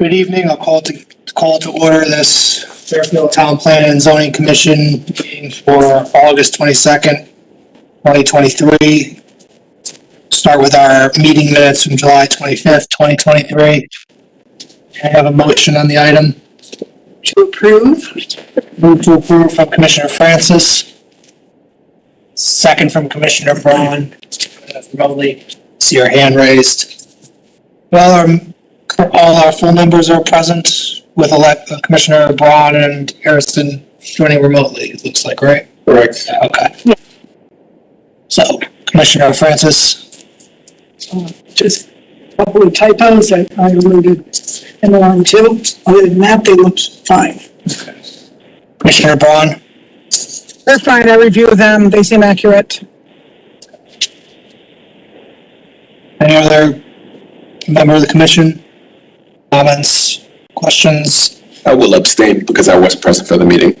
Good evening. I'll call to order this Fairfield Town Planning and Zoning Commission meeting for August 22nd, 2023. Start with our meeting minutes from July 25th, 2023. I have a motion on the item. To approve. Move to approve from Commissioner Francis. Second from Commissioner Braun. Remotely see your hand raised. Well, all our full members are present with Commissioner Braun and Harrison joining remotely, it looks like, right? Correct. Okay. So, Commissioner Francis. Just a couple of typos that I alluded in line two. Other than that, they look fine. Okay. Commissioner Braun. They're fine. I reviewed them. They seem accurate. Any other member of the commission? Comments, questions? I will abstain because I was present for the meeting.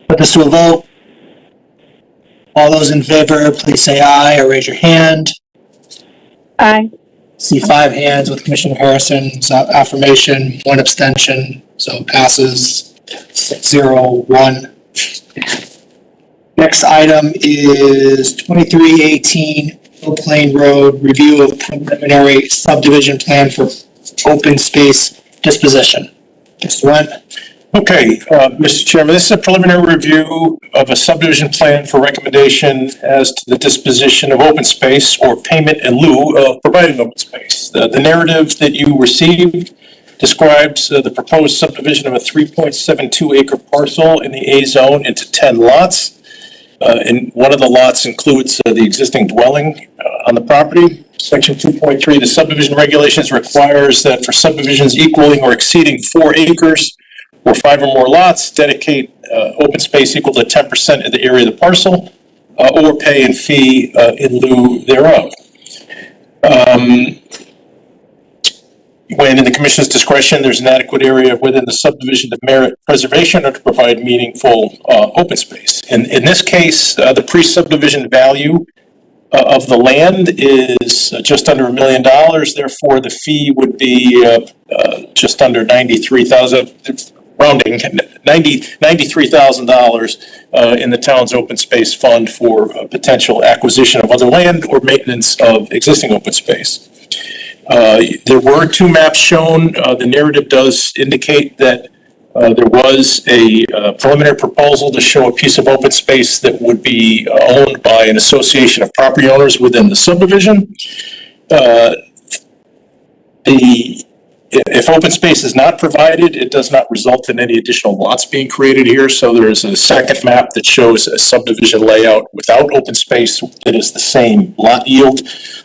Put this to a vote. All those in favor, please say aye or raise your hand. Aye. See 5 hands with Commissioner Harrison's affirmation, 1 abstention, so passes 6-0-1. Next item is 2318 Mill Plain Road, review of preliminary subdivision plan for open space disposition. Mr. Went. Okay, Mr. Chairman, this is a preliminary review of a subdivision plan for recommendation as to the disposition of open space or payment in lieu of providing open space. The narrative that you received describes the proposed subdivision of a 3.72 acre parcel in the A zone into 10 lots. And one of the lots includes the existing dwelling on the property. Section 2.3 of the subdivision regulations requires that for subdivisions equaling or exceeding 4 acres or 5 or more lots, dedicate open space equal to 10% of the area of the parcel or pay and fee in lieu thereof. When in the Commission's discretion, there's an adequate area within the subdivision to merit preservation or to provide meaningful open space. In this case, the pre-subdivision value of the land is just under $1 million. Therefore, the fee would be just under $93,000, rounding $93,000 in the town's open space fund for potential acquisition of other land or maintenance of existing open space. There were 2 maps shown. The narrative does indicate that there was a preliminary proposal to show a piece of open space that would be owned by an association of property owners within the subdivision. If open space is not provided, it does not result in any additional lots being created here. So there is a second map that shows a subdivision layout without open space that is the same lot yield.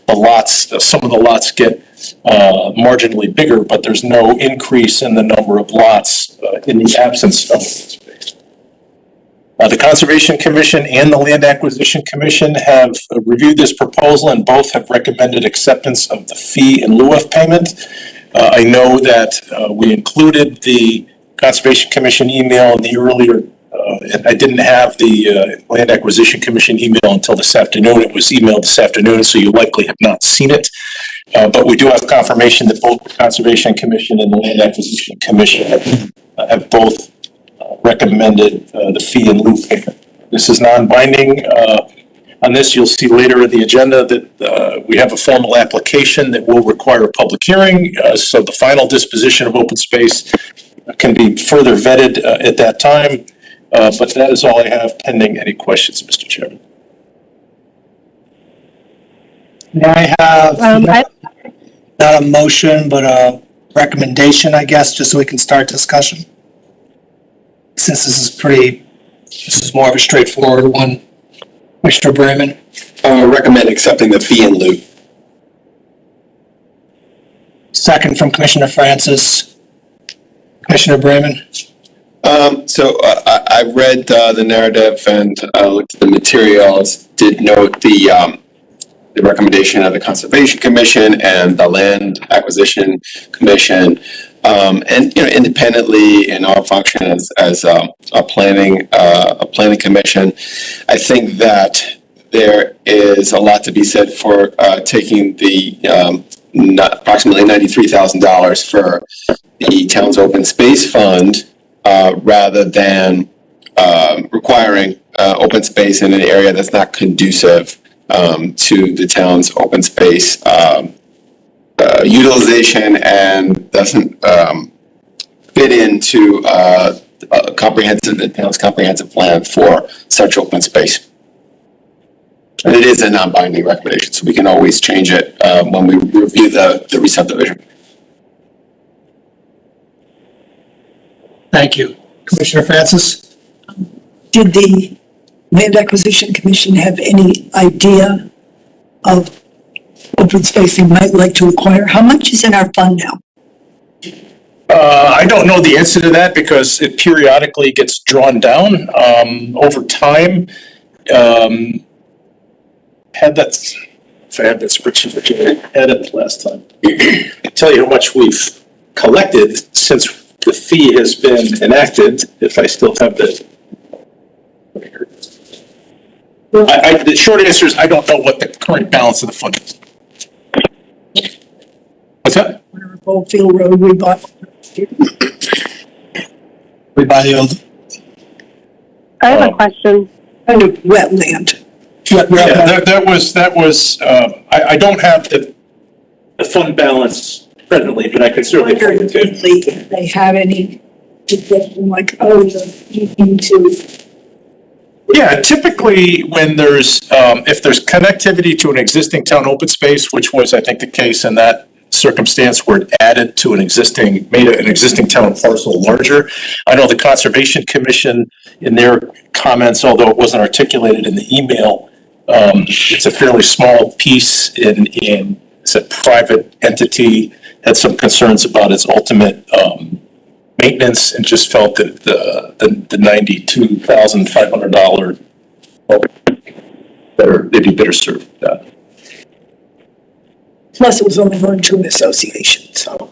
The lots, some of the lots get marginally bigger, but there's no increase in the number of lots in the absence of open space. The Conservation Commission and the Land Acquisition Commission have reviewed this proposal and both have recommended acceptance of the fee in lieu of payment. I know that we included the Conservation Commission email in the earlier, and I didn't have the Land Acquisition Commission email until this afternoon. It was emailed this afternoon, so you likely have not seen it. But we do have confirmation that both the Conservation Commission and the Land Acquisition Commission have both recommended the fee in lieu payment. This is non-binding. On this, you'll see later in the agenda that we have a formal application that will require a public hearing. So the final disposition of open space can be further vetted at that time. But that is all I have pending any questions, Mr. Chairman. May I have not a motion, but a recommendation, I guess, just so we can start discussion? Since this is more of a straightforward one. Mr. Bremen. Recommend accepting the fee in lieu. Second from Commissioner Francis. Commissioner Bremen. So I read the narrative and looked at the materials, did note the recommendation of the Conservation Commission and the Land Acquisition Commission, and independently in our function as a planning commission. I think that there is a lot to be said for taking the approximately $93,000 for the town's open space fund, rather than requiring open space in an area that's not conducive to the town's open space utilization and doesn't fit into the town's comprehensive plan for such open space. And it is a non-binding recommendation, so we can always change it when we review the re-subdivision. Thank you. Commissioner Francis? Did the Land Acquisition Commission have any idea of open space they might like to acquire? How much is in our fund now? I don't know the answer to that because it periodically gets drawn down over time. If I had that spreadsheet, I had it last time. I tell you how much we've collected since the fee has been enacted, if I still have the. The short answer is I don't know what the current balance of the fund is. What's that? Goldfield Road we bought. We buy the old. I have a question. Kind of wetland. Yeah, that was, I don't have the fund balance presently, but I can certainly point it to. If they have any suggestion like, oh, you need to. Yeah, typically when there's, if there's connectivity to an existing town open space, which was, I think, the case in that circumstance where it added to made an existing town parcel larger. I know the Conservation Commission in their comments, although it wasn't articulated in the email, it's a fairly small piece it's a private entity, had some concerns about its ultimate maintenance and just felt that the $92,500 they'd be better served with that. Plus, it was only going to an association, so.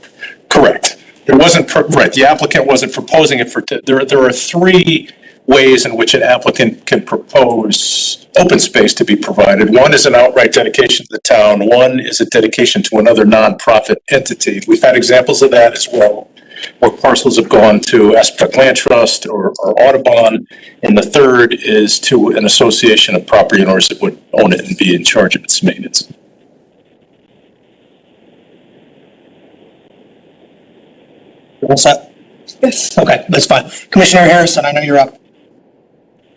Correct. It wasn't, right, the applicant wasn't proposing it there are three ways in which an applicant can propose open space to be provided. One is an outright dedication to the town. One is a dedication to another nonprofit entity. We've had examples of that as well, where parcels have gone to Aspect Land Trust or Audubon. And the third is to an association of property owners that would own it and be in charge of its maintenance. All set? Yes. Okay, that's fine. Commissioner Harrison, I know you're up.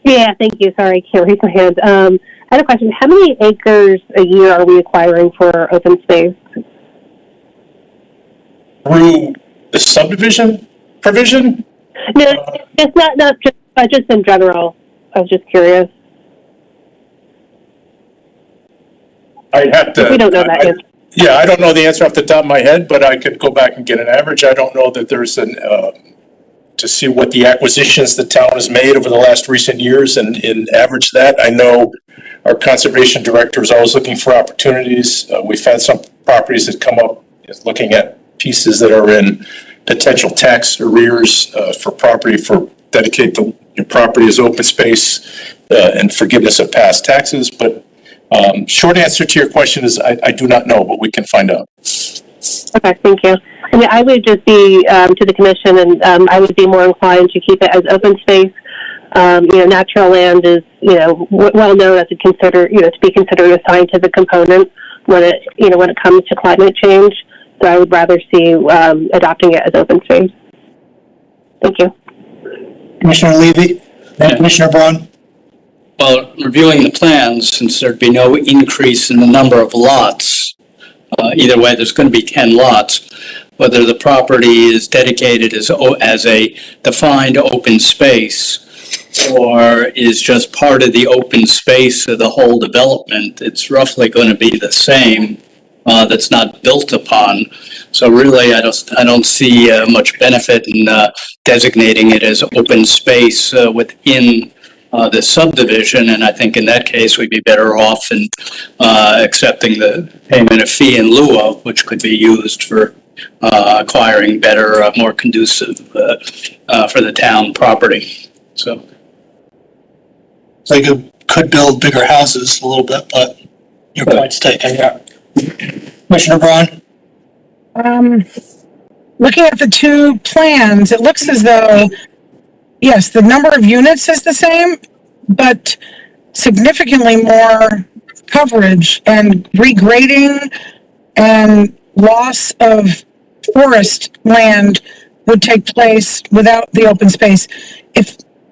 Yeah, thank you. Sorry, can't raise my hand. I had a question. How many acres a year are we acquiring for open space? Through the subdivision provision? No, it's not just in general. I was just curious. I have to. We don't know that yet. Yeah, I don't know the answer off the top of my head, but I could go back and get an average. I don't know that there's to see what the acquisitions the town has made over the last recent years and average that. I know our conservation director is always looking for opportunities. We've had some properties that come up looking at pieces that are in potential tax arrears for dedicate the property as open space and forgiveness of past taxes. But short answer to your question is I do not know, but we can find out. Okay, thank you. I mean, I would just be to the commission, and I would be more inclined to keep it as open space. Natural land is, well known as to be considered a scientific component when it comes to climate change. So I would rather see adopting it as open space. Thank you. Commissioner Levy and Commissioner Braun. Well, reviewing the plans, since there'd be no increase in the number of lots, either way, there's going to be 10 lots. Whether the property is dedicated as a defined open space or is just part of the open space of the whole development, it's roughly going to be the same. That's not built upon. So really, I don't see much benefit in designating it as open space within the subdivision, and I think in that case we'd be better off in accepting the payment of fee in lieu of, which could be used for acquiring better, more conducive for the town property. So you could build bigger houses a little bit, but your point's taken. Yeah. Commissioner Braun. Looking at the two plans, it looks as though, yes, the number of units is the same, but significantly more coverage and regrading and loss of forest land would take place without the open space.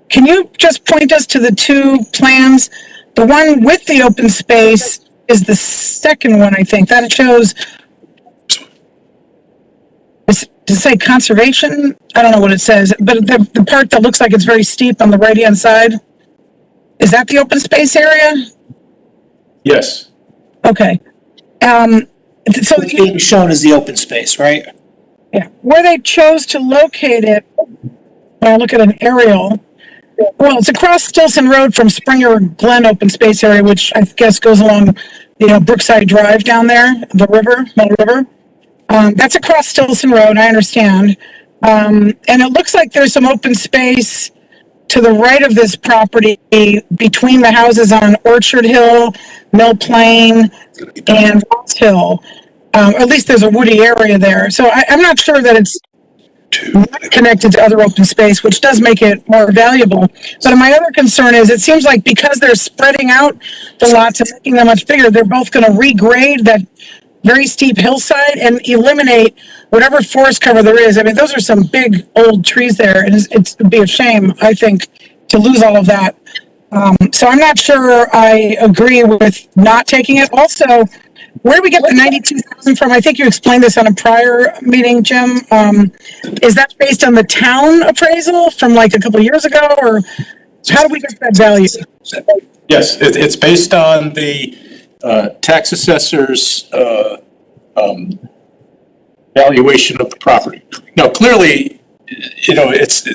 Can you just point us to the two plans? The one with the open space is the second one, I think. That shows, does it say conservation? I don't know what it says, but the part that looks like it's very steep on the right-hand side, is that the open space area? Yes. Okay. So What's being shown is the open space, right? yeah, where they chose to locate it, when I look at an aerial, well, it's across Stilson Road from Springer Glen Open Space Area, which I guess goes along, Brookside Drive down there, the river, Mill River. That's across Stilson Road, I understand. And it looks like there's some open space to the right of this property between the houses on Orchard Hill, Mill Plain, and Ross Hill. Or at least there's a woody area there. So I'm not sure that it's not connected to other open space, which does make it more valuable. But my other concern is it seems like because they're spreading out the lots and making them much bigger, they're both going to regrade that very steep hillside and eliminate whatever forest cover there is. I mean, those are some big old trees there, and it would be a shame, I think, to lose all of that. So I'm not sure I agree with not taking it. Also, where do we get the 92,000 from? I think you explained this on a prior meeting, Jim. Is that based on the town appraisal from like a couple of years ago, or how do we get that value? Yes, it's based on the tax assessor's valuation of the property. Now, clearly, it's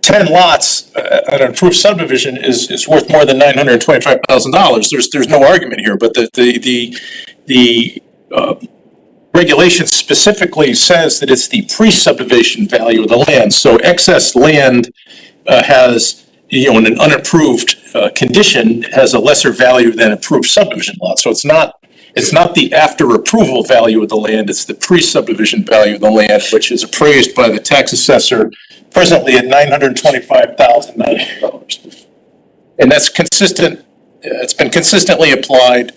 10 lots, an approved subdivision is worth more than $925,000. There's no argument here, but the regulation specifically says that it's the pre-subdivision value of the land. So excess land has, in an unapproved condition, has a lesser value than approved subdivision lot. So it's not the after approval value of the land, it's the pre-subdivision value of the land, which is appraised by the tax assessor presently at $925,000. And that's consistent, it's been consistently applied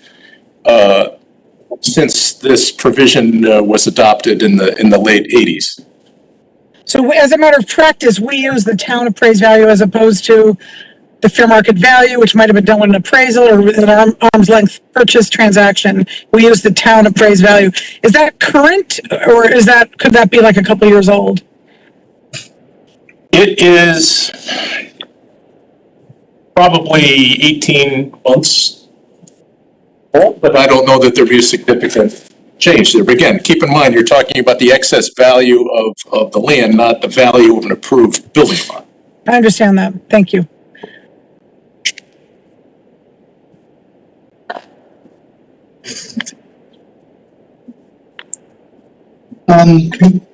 since this provision was adopted in the late 80s. So as a matter of practice, we use the town appraised value as opposed to the fair market value, which might have been done with an appraisal or with an arm's length purchase transaction. We use the town appraised value. Is that current, or could that be like a couple years old? It is probably 18 months old, but I don't know that there'd be a significant change there. But again, keep in mind, you're talking about the excess value of the land, not the value of an approved building lot. I understand that. Thank you.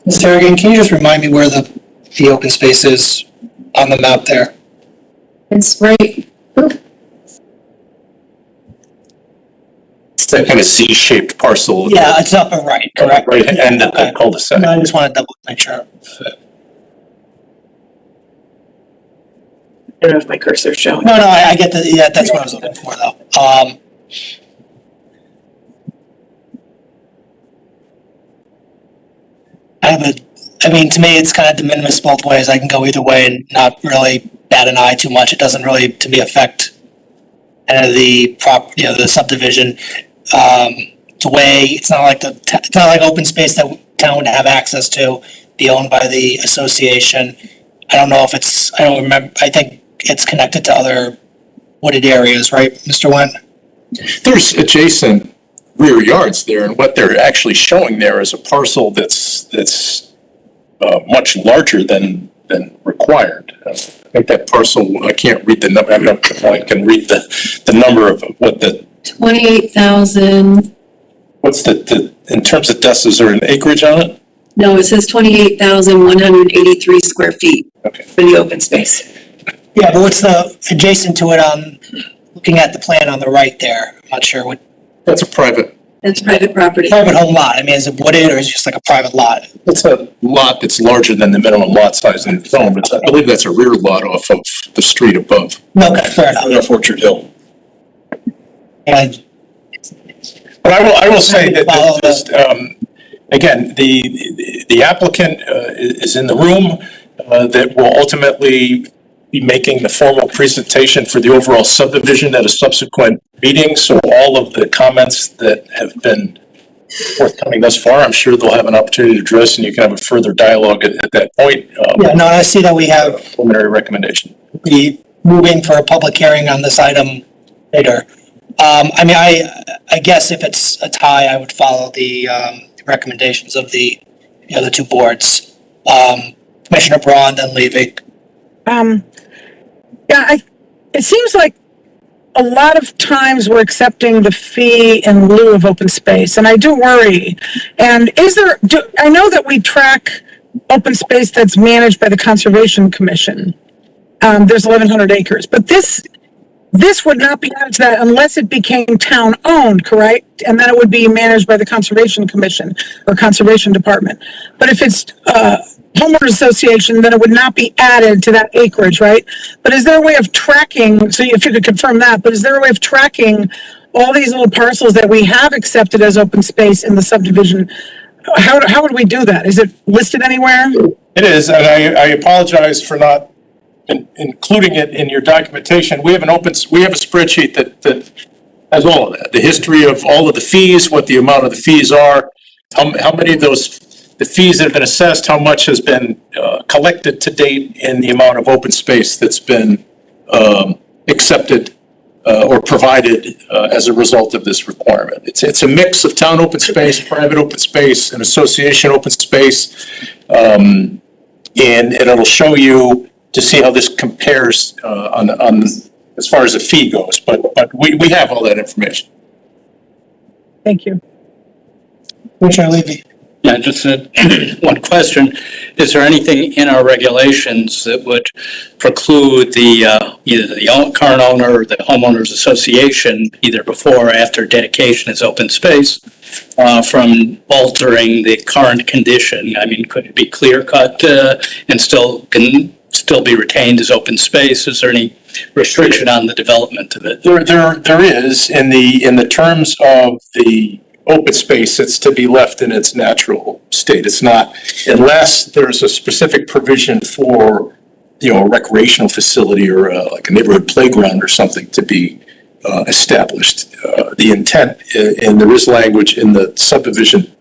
Ms. Harrigan, can you just remind me where the open space is on the map there? It's right. It's that kind of Z-shaped parcel. Yeah, it's upper right, correct? Right end of the cul-de-sac. No, I just want to make sure. I don't know if my cursor's showing. No, I get that's what I was looking for though. To me, it's kind of de minimis both ways. I can go either way and not really bat an eye too much. It doesn't really, to me, affect the the subdivision. It's a way, it's not like open space that town would have access to, be owned by the association. I don't know if I don't remember, I think it's connected to other wooded areas, right, Mr. Wendt? There's adjacent rear yards there, and what they're actually showing there is a parcel that's much larger than required. I think that parcel, I can't read the number, I can read the number of what the 28,000. What's in terms of decibels or an acreage on it? No, it says 28,183 square feet for the open space. Yeah, but what's the adjacent to it looking at the plan on the right there? I'm not sure what. That's a private That's private property. private home lot? I mean, is it wooded or is it just like a private lot? It's a lot that's larger than the minimum lot size in the zone, but I believe that's a rear lot off of the street above. Okay, fair enough. Off Orchard Hill. And But I will say that, just, again, the applicant is in the room that will ultimately be making the formal presentation for the overall subdivision at a subsequent meeting. So all of the comments that have been forthcoming thus far, I'm sure they'll have an opportunity to address, and you can have a further dialogue at that point. yeah, no, I see that we have Preliminary recommendation. be moving for a public hearing on this item later. I mean, I guess if it's a tie, I would follow the recommendations of the other two boards. Commissioner Braun, then Levy. Yeah, it seems like a lot of times we're accepting the fee in lieu of open space, and I do worry. And I know that we track open space that's managed by the Conservation Commission. There's 1,100 acres, but this would not be added to that unless it became town-owned, correct? And then it would be managed by the Conservation Commission or Conservation Department. But if it's homeowners association, then it would not be added to that acreage, right? But is there a way of tracking, so if you could confirm that, but is there a way of tracking all these little parcels that we have accepted as open space in the subdivision? How would we do that? Is it listed anywhere? It is, and I apologize for not including it in your documentation. We have a spreadsheet that has all of that. The history of all of the fees, what the amount of the fees are, how many of those, the fees that have been assessed, how much has been collected to date, and the amount of open space that's been accepted or provided as a result of this requirement. It's a mix of town open space, private open space, and association open space, and it'll show you to see how this compares on as far as the fee goes. But we have all that information. Thank you. Commissioner Levy. Yeah, just one question. Is there anything in our regulations that would preclude the either the current owner or the homeowners association, either before or after dedication as open space, from altering the current condition? I mean, could it be clear cut and can still be retained as open space? Is there any restriction on the development of it? There is in the terms of the open space. It's to be left in its natural state. It's not, unless there's a specific provision for, a recreational facility or like a neighborhood playground or something to be established. The intent, and there is language in the subdivision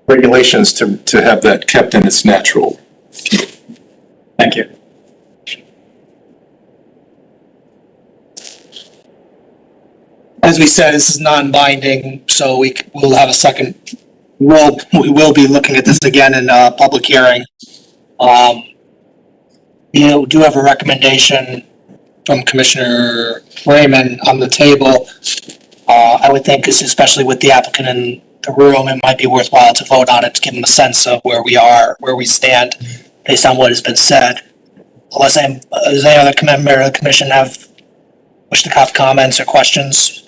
regulations to have that kept in its natural. Thank you. As we said, this is non-binding, so we will have a second. We will be looking at this again in a public hearing. You do have a recommendation from Commissioner Raymond on the table. I would think, especially with the applicant in the room, it might be worthwhile to vote on it to give them a sense of where we are, where we stand, based on what has been said. Unless does any other member of the commission wish to have comments or questions?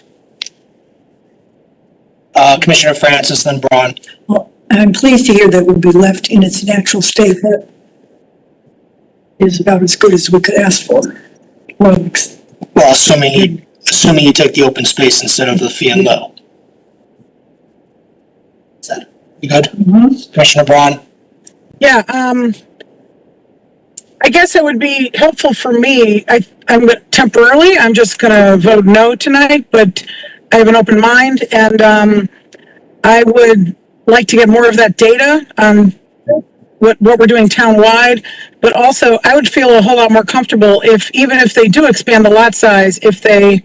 Commissioner Francis, then Braun. Well, I'm pleased to hear that it will be left in its natural state. That is about as good as we could ask for. Well, assuming you take the open space instead of the fee and lieu. Is that, you good? Mm-hmm. Commissioner Braun? Yeah, I guess it would be helpful for me. I'm just gonna vote no tonight, but I have an open mind, and I would like to get more of that data on what we're doing town-wide, but also I would feel a whole lot more comfortable even if they do expand the lot size, if they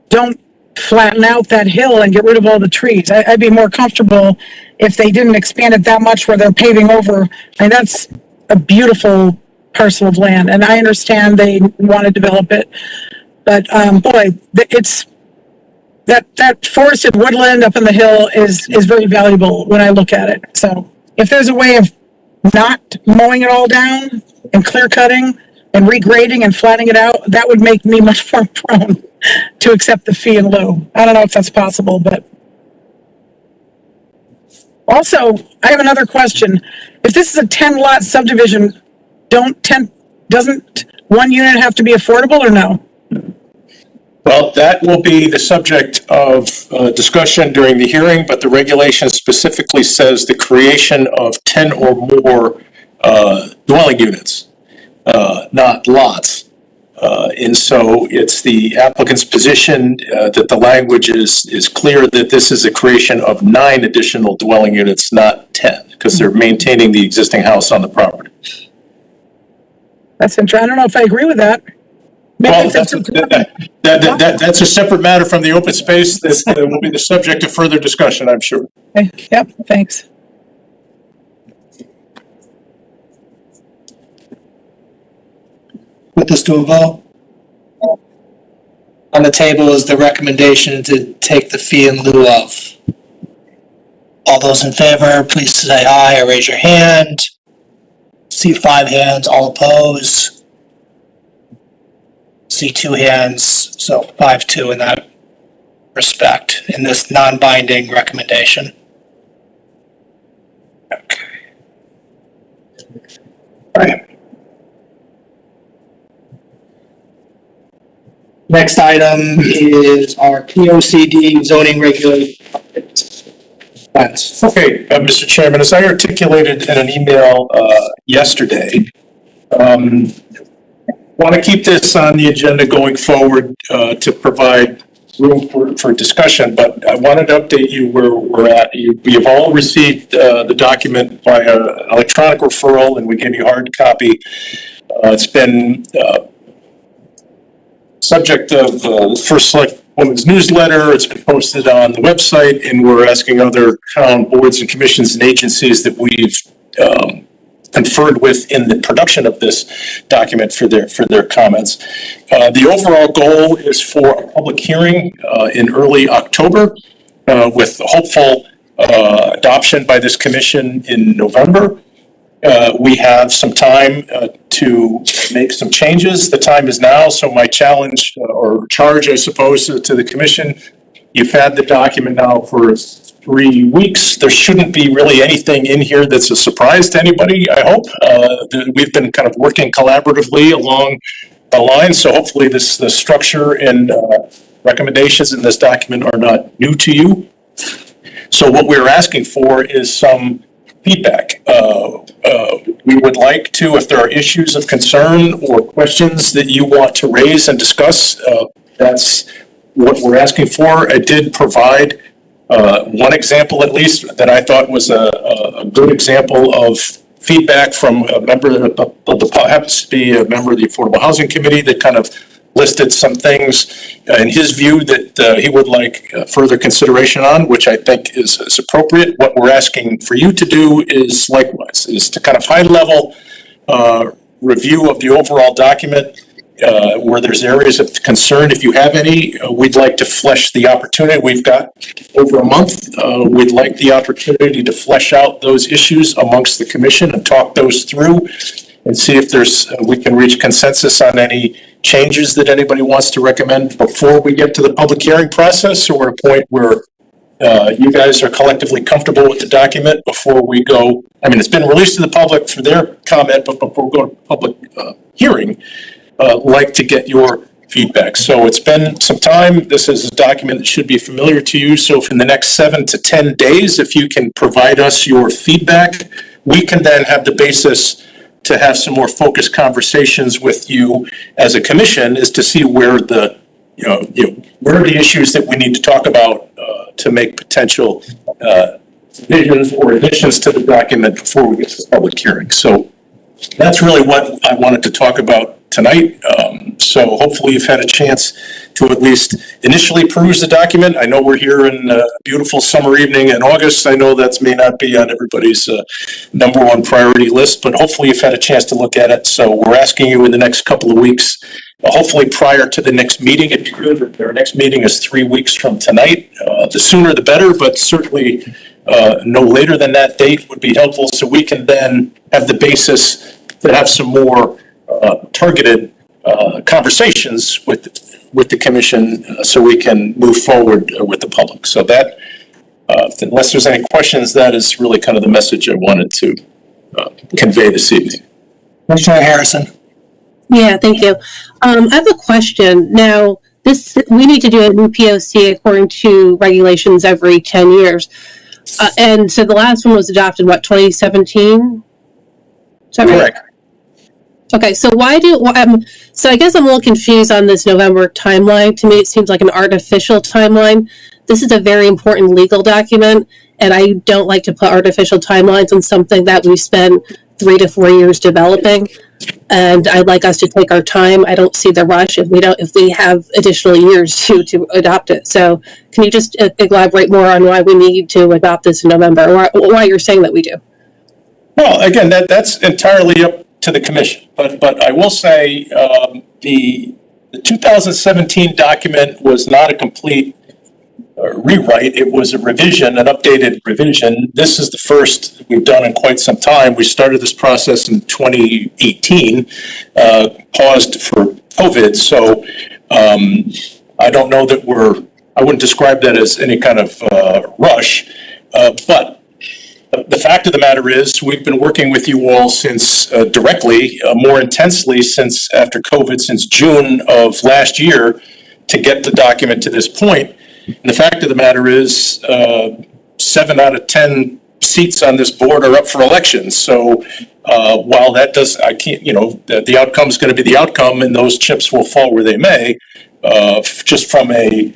don't flatten out that hill and get rid of all the trees. I'd be more comfortable if they didn't expand it that much where they're paving over. And that's a beautiful parcel of land, and I understand they want to develop it, but it's that forested woodland up in the hill is very valuable when I look at it. So if there's a way of not mowing it all down and clear cutting and regrading and flattening it out, that would make me much more prone to accept the fee in lieu. I don't know if that's possible, but Also, I have another question. If this is a 10-lot subdivision, doesn't one unit have to be affordable or no? Well, that will be the subject of discussion during the hearing, but the regulation specifically says the creation of 10 or more dwelling units, not lots. And so it's the applicant's position that the language is clear that this is a creation of 9 additional dwelling units, not 10, because they're maintaining the existing house on the property. That's interesting. I don't know if I agree with that. Maybe Well, if it's that's a separate matter from the open space that will be the subject of further discussion, I'm sure. okay. Yep, thanks. Put this to a vote. On the table is the recommendation to take the fee in lieu of. All those in favor, please say aye or raise your hand. See 5 hands, all opposed. See 2 hands, so 5-2 in that respect, in this non-binding recommendation. Okay. All right. Next item is our POCD zoning regulation. Okay, Mr. Chairman, as I articulated in an email yesterday, want to keep this on the agenda going forward to provide room for discussion, but I wanted to update you where we're at. You've all received the document by electronic referral, and we gave you a hard copy. It's been subject of First Select Women's newsletter. It's been posted on the website, and we're asking other town boards and commissions and agencies that we've conferred with in the production of this document for their comments. The overall goal is for a public hearing in early October with hopeful adoption by this commission in November. We have some time to make some changes. The time is now, so my challenge or charge, I suppose, to the commission, you've had the document now for 3 weeks. There shouldn't be really anything in here that's a surprise to anybody, I hope. We've been kind of working collaboratively along the line, so hopefully the structure and recommendations in this document are not new to you. So what we're asking for is some feedback. We would like to, if there are issues of concern or questions that you want to raise and discuss, that's what we're asking for. I did provide one example, at least, that I thought was a good example of feedback from a member happens to be a member of the Affordable Housing Committee that kind of listed some things in his view that he would like further consideration on, which I think is appropriate. What we're asking for you to do is likewise, is to kind of high level review of the overall document where there's areas of concern. If you have any, we'd like to flesh the opportunity. We've got over a month. We'd like the opportunity to flesh out those issues amongst the commission and talk those through and see if we can reach consensus on any changes that anybody wants to recommend before we get to the public hearing process, or a point where you guys are collectively comfortable with the document before we go. I mean, it's been released to the public for their comment, but before we go to public hearing, like to get your feedback. So it's been some time. This is a document that should be familiar to you. So for the next 7 to 10 days, if you can provide us your feedback, we can then have the basis to have some more focused conversations with you as a commission, is to see where where are the issues that we need to talk about to make potential revisions or additions to the document before we get to the public hearing. So that's really what I wanted to talk about tonight. So hopefully you've had a chance to at least initially peruse the document. I know we're here in a beautiful summer evening in August. I know that may not be on everybody's number one priority list, but hopefully you've had a chance to look at it. So we're asking you in the next couple of weeks, hopefully prior to the next meeting, if you could. Our next meeting is 3 weeks from tonight. The sooner the better, but certainly no later than that date would be helpful, so we can then have the basis to have some more targeted conversations with the commission, so we can move forward with the public. So that Unless there's any questions, that is really kind of the message I wanted to convey this evening. Commissioner Harrison. Yeah, thank you. I have a question. Now, we need to do a new POC according to regulations every 10 years. And so the last one was adopted, 2017? Is that right? Correct. Okay, so so I guess I'm a little confused on this November timeline. To me, it seems like an artificial timeline. This is a very important legal document, and I don't like to put artificial timelines on something that we spent 3 to 4 years developing. And I'd like us to take our time. I don't see the rush if we have additional years to adopt it. So can you just elaborate more on why we need to adopt this in November, or why you're saying that we do? Well, again, that's entirely up to the commission. But I will say the 2017 document was not a complete rewrite. It was a revision, an updated revision. This is the first we've done in quite some time. We started this process in 2018, paused for COVID. So I don't know that I wouldn't describe that as any kind of rush. But the fact of the matter is we've been working with you all since directly, more intensely since after COVID, since June of last year to get the document to this point. And the fact of the matter is 7 out of 10 seats on this board are up for election. So while that the outcome is going to be the outcome and those chips will fall where they may, just from a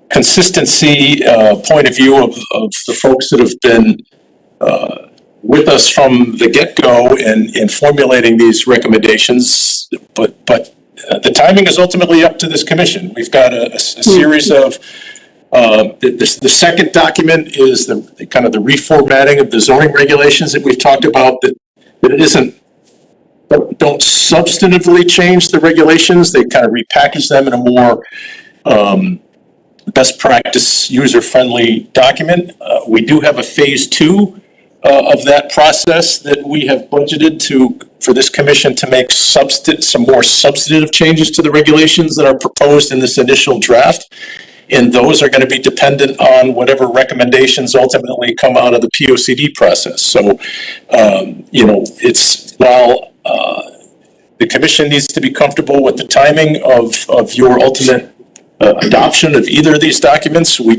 consistency point of view of the folks that have been with us from the get-go in formulating these recommendations, but the timing is ultimately up to this commission. We've got a series of the second document is the kind of the reformatting of the zoning regulations that we've talked about. That it don't substantively change the regulations. They kind of repackage them in a more best practice, user-friendly document. We do have a phase 2 of that process that we have budgeted for this commission to make some more substantive changes to the regulations that are proposed in this initial draft. And those are going to be dependent on whatever recommendations ultimately come out of the POCD process. So, it's while the commission needs to be comfortable with the timing of your ultimate adoption of either of these documents. We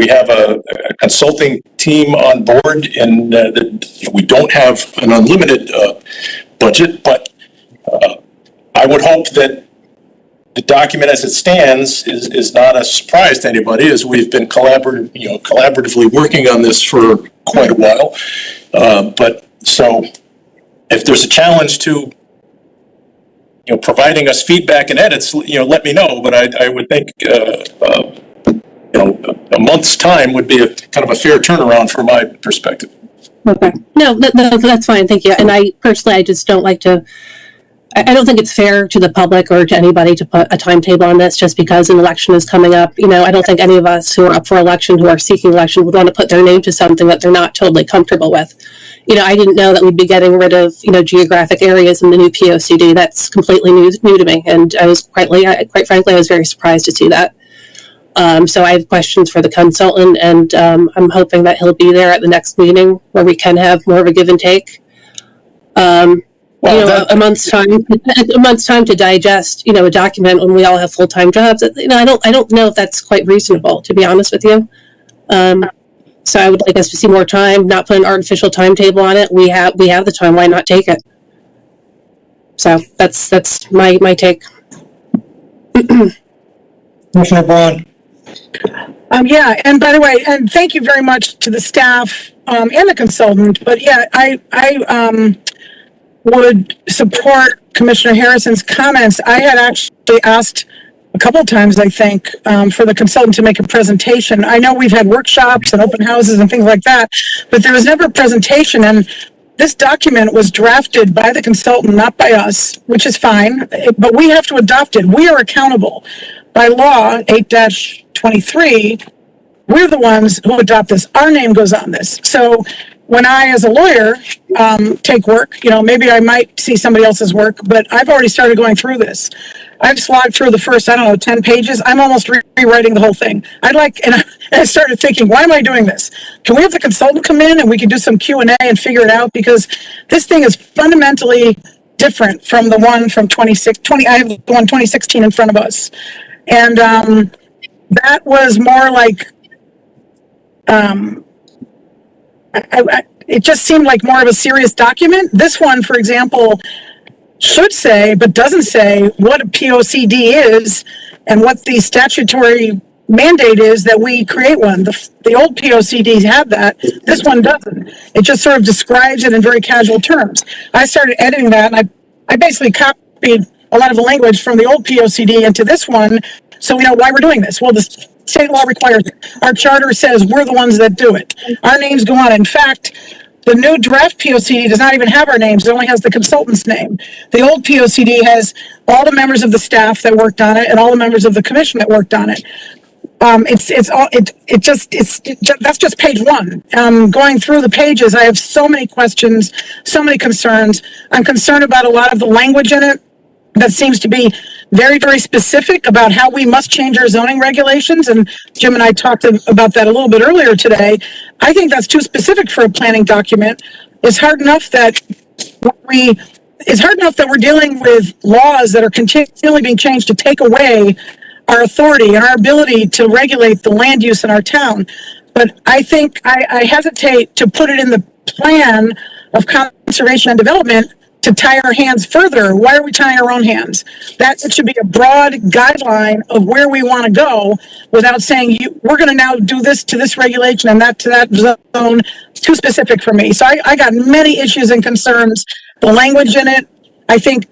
have a consulting team on board, and we don't have an unlimited budget, but I would hope that the document as it stands is not a surprise to anybody, as we've been collaboratively working on this for quite a while. But so if there's a challenge to providing us feedback and edits, let me know. But I would think, a month's time would be a kind of a fair turnaround from my perspective. Okay. No, that's fine. Thank you. And I just don't like to, I don't think it's fair to the public or to anybody to put a timetable on this just because an election is coming up. I don't think any of us who are up for election, who are seeking election, would want to put their name to something that they're not totally comfortable with. I didn't know that we'd be getting rid of, geographic areas in the new POCD. That's completely new to me. And I was quite frankly, I was very surprised to see that. So I have questions for the consultant, and I'm hoping that he'll be there at the next meeting where we can have more of a give and take. A month's time to digest, a document when we all have full-time jobs. I don't know if that's quite reasonable, to be honest with you. So I would like us to see more time, not put an artificial timetable on it. We have the time. Why not take it? So that's my take. Commissioner Braun. Yeah, and by the way, and thank you very much to the staff and the consultant. But yeah, I would support Commissioner Harrison's comments. I had actually asked a couple of times, I think, for the consultant to make a presentation. I know we've had workshops and open houses and things like that, but there was never a presentation. And this document was drafted by the consultant, not by us, which is fine, but we have to adopt it. We are accountable. By law, 8-23, we're the ones who adopt this. Our name goes on this. So when I, as a lawyer, take work, maybe I might see somebody else's work, but I've already started going through this. I've slogged through the first, 10 pages. I'm almost rewriting the whole thing. And I started thinking, why am I doing this? Can we have the consultant come in and we can do some Q&A and figure it out? Because this thing is fundamentally different from the one from I have the one 2016 in front of us. And that was more like, it just seemed like more of a serious document. This one, for example, should say, but doesn't say what a POCD is and what the statutory mandate is that we create one. The old POCDs have that. This one doesn't. It just sort of describes it in very casual terms. I started editing that, and I basically copied a lot of the language from the old POCD into this one, so we know why we're doing this. Well, the state law requires it. Our charter says we're the ones that do it. Our names go on. In fact, the new draft POCD does not even have our names. It only has the consultant's name. The old POCD has all the members of the staff that worked on it and all the members of the commission that worked on it. That's just page one. Going through the pages, I have so many questions, so many concerns. I'm concerned about a lot of the language in it that seems to be very, very specific about how we must change our zoning regulations. And Jim and I talked about that a little bit earlier today. I think that's too specific for a planning document. It's hard enough that we're dealing with laws that are continually being changed to take away our authority and our ability to regulate the land use in our town. But I think I hesitate to put it in the plan of conservation and development to tie our hands further. Why are we tying our own hands? That it should be a broad guideline of where we want to go without saying we're going to now do this to this regulation and that to that zone. Too specific for me. So I got many issues and concerns. The language in it, I think,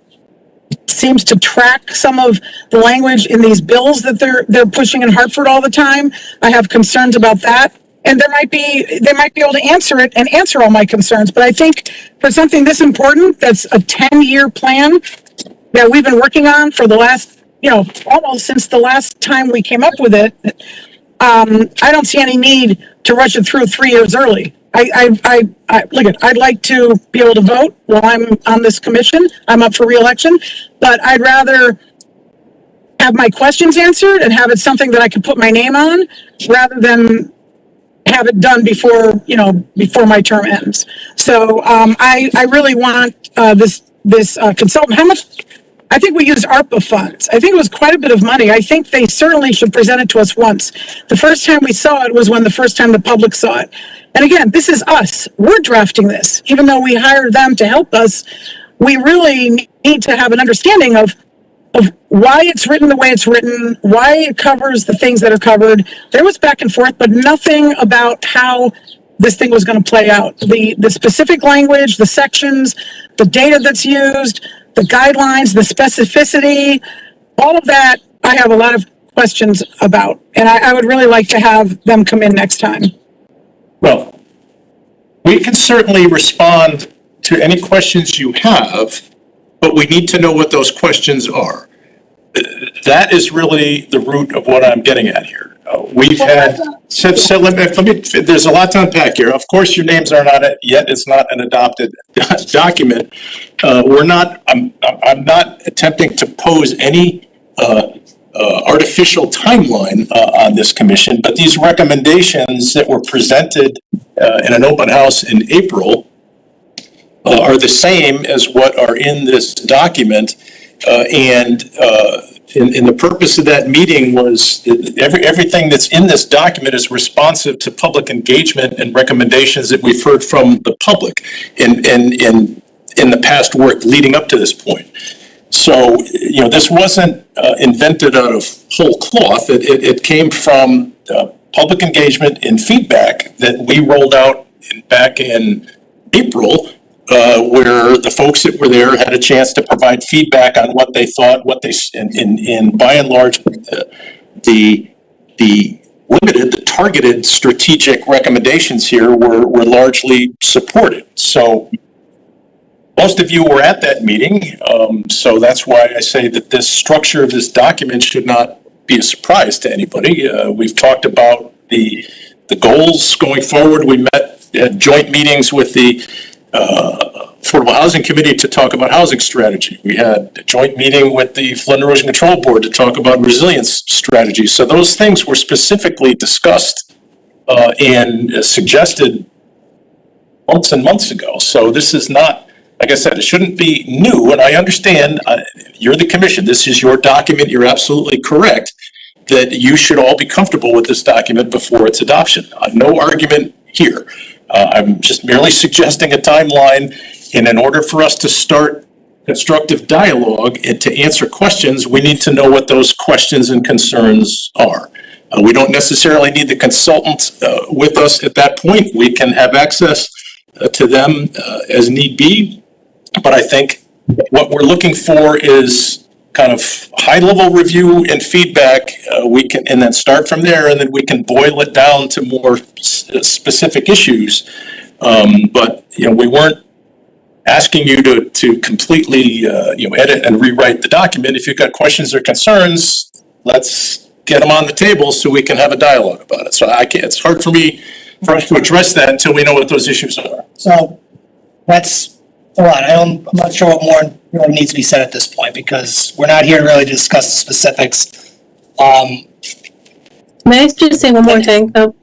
seems to track some of the language in these bills that they're pushing in Hartford all the time. I have concerns about that. And they might be able to answer it and answer all my concerns. But I think for something this important, that's a 10-year plan that we've been working on for the last, almost since the last time we came up with it, I don't see any need to rush it through 3 years early. I'd like to be able to vote while I'm on this commission. I'm up for re-election, but I'd rather have my questions answered and have it something that I can put my name on rather than have it done before my term ends. So I really want this consultant. How much? I think we used ARPA funds. I think it was quite a bit of money. I think they certainly should present it to us once. The first time we saw it was when the first time the public saw it. And again, this is us. We're drafting this. Even though we hired them to help us, we really need to have an understanding of why it's written the way it's written, why it covers the things that are covered. There was back and forth, but nothing about how this thing was going to play out. The specific language, the sections, the data that's used, the guidelines, the specificity, all of that, I have a lot of questions about. And I would really like to have them come in next time. Well, we can certainly respond to any questions you have, but we need to know what those questions are. That is really the root of what I'm getting at here. We've had, there's a lot to unpack here. Of course, your names aren't on it yet. It's not an adopted document. I'm not attempting to pose any artificial timeline on this commission, but these recommendations that were presented in an open house in April are the same as what are in this document. And the purpose of that meeting was everything that's in this document is responsive to public engagement and recommendations that we've heard from the public in the past work leading up to this point. So, this wasn't invented out of whole cloth. It came from public engagement and feedback that we rolled out back in April, where the folks that were there had a chance to provide feedback on what they thought, and by and large, the targeted strategic recommendations here were largely supported. So most of you were at that meeting, so that's why I say that this structure of this document should not be a surprise to anybody. We've talked about the goals going forward. We met at joint meetings with the Affordable Housing Committee to talk about housing strategy. We had a joint meeting with the Flood and Erosion Control Board to talk about resilience strategy. So those things were specifically discussed and suggested months and months ago. So this is not, like I said, it shouldn't be new. And I understand you're the commission. This is your document. You're absolutely correct that you should all be comfortable with this document before its adoption. No argument here. I'm just merely suggesting a timeline, and in order for us to start constructive dialogue and to answer questions, we need to know what those questions and concerns are. We don't necessarily need the consultant with us at that point. We can have access to them as need be, but I think what we're looking for is kind of high-level review and feedback. We can, and then start from there, and then we can boil it down to more specific issues. But we weren't asking you to completely edit and rewrite the document. If you've got questions or concerns, let's get them on the table so we can have a dialogue about it. So it's hard for us to address that until we know what those issues are. So that's a lot. I'm not sure what more really needs to be said at this point, because we're not here to really discuss the specifics. May I just say one more thing, though?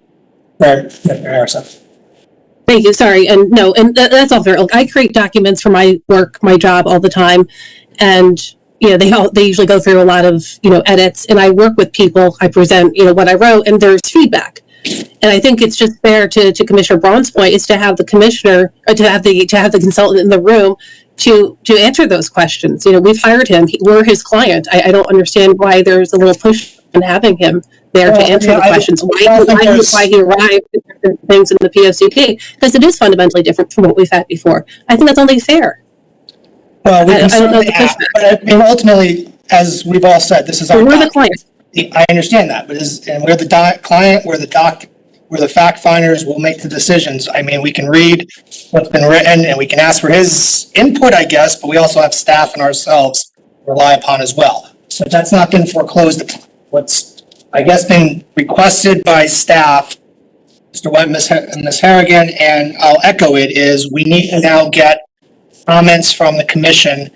Harrison. Thank you, sorry, and no, and that's all fair. Look, I create documents for my work, my job all the time, and they usually go through a lot of edits, and I work with people. I present what I wrote, and there's feedback. And I think it's just fair to Commissioner Braun's point is to have the commissioner, or to have the consultant in the room to answer those questions. We've hired him. We're his client. I don't understand why there's a little push on having him there to answer the questions. Why he arrived at different things in the POCP, because it is fundamentally different from what we've had before. I think that's only fair. Well, we I can don't know certainly the ask, pushback. but ultimately, as we've all said, this is our We're the document. client. I understand that, but we're the client, we're the fact finders, we'll make the decisions. I mean, we can read what's been written and we can ask for his input, I guess, but we also have staff and ourselves to rely upon as well. So that's not been foreclosed upon. What's, I guess, been requested by staff, Mr. White, Ms. Harrigan, and I'll echo it, is we need to now get comments from the commission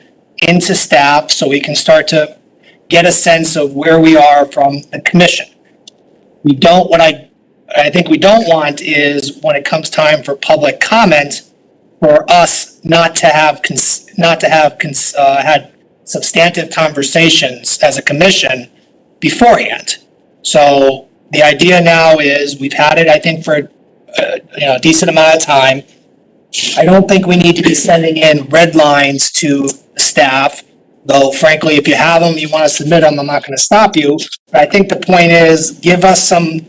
into staff so we can start to get a sense of where we are from the commission. What I think we don't want is, when it comes time for public comment, for us not to have had substantive conversations as a commission beforehand. So the idea now is, we've had it, I think, for a decent amount of time. I don't think we need to be sending in red lines to staff, though frankly, if you have them, you want to submit them, I'm not going to stop you. But I think the point is, give us the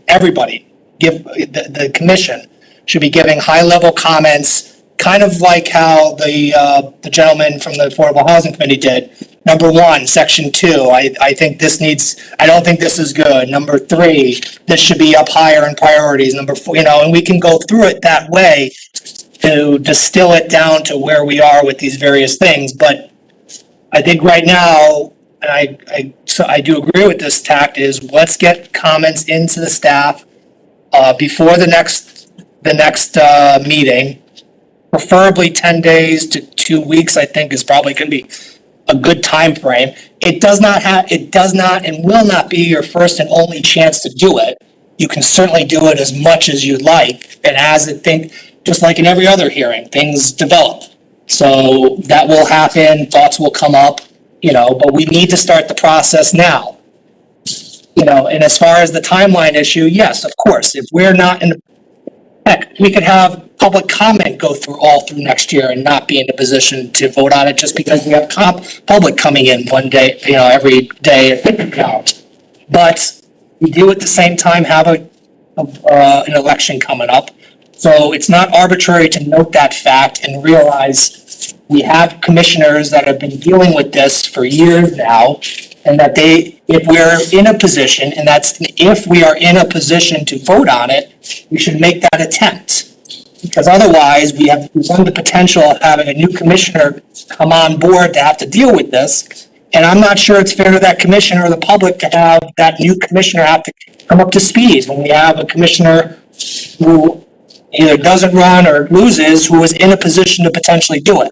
commission should be giving high-level comments, kind of like how the gentleman from the Affordable Housing Committee did. Number 1, section 2, I don't think this is good. Number 3, this should be up higher in priorities. Number 4, and we can go through it that way to distill it down to where we are with these various things. But I think right now, and I do agree with this tact, is let's get comments into the staff before the next meeting, preferably 10 days to 2 weeks. I think is probably going to be a good time frame. It does not and will not be your first and only chance to do it. You can certainly do it as much as you'd like, and just like in every other hearing, things develop. So that will happen, thoughts will come up, but we need to start the process now. And as far as the timeline issue, yes, of course, if we're not we could have public comment go through next year and not be in a position to vote on it just because we have public coming in one day, every day. But we do at the same time have an election coming up. So it's not arbitrary to note that fact and realize we have commissioners that have been dealing with this for years now, and that if we're in a position, and if we are in a position to vote on it, we should make that attempt. Because otherwise, we run the potential of having a new commissioner come on board to have to deal with this. And I'm not sure it's fair to that commissioner or the public to have that new commissioner have to come up to speed when we have a commissioner who either doesn't run or loses, who is in a position to potentially do it.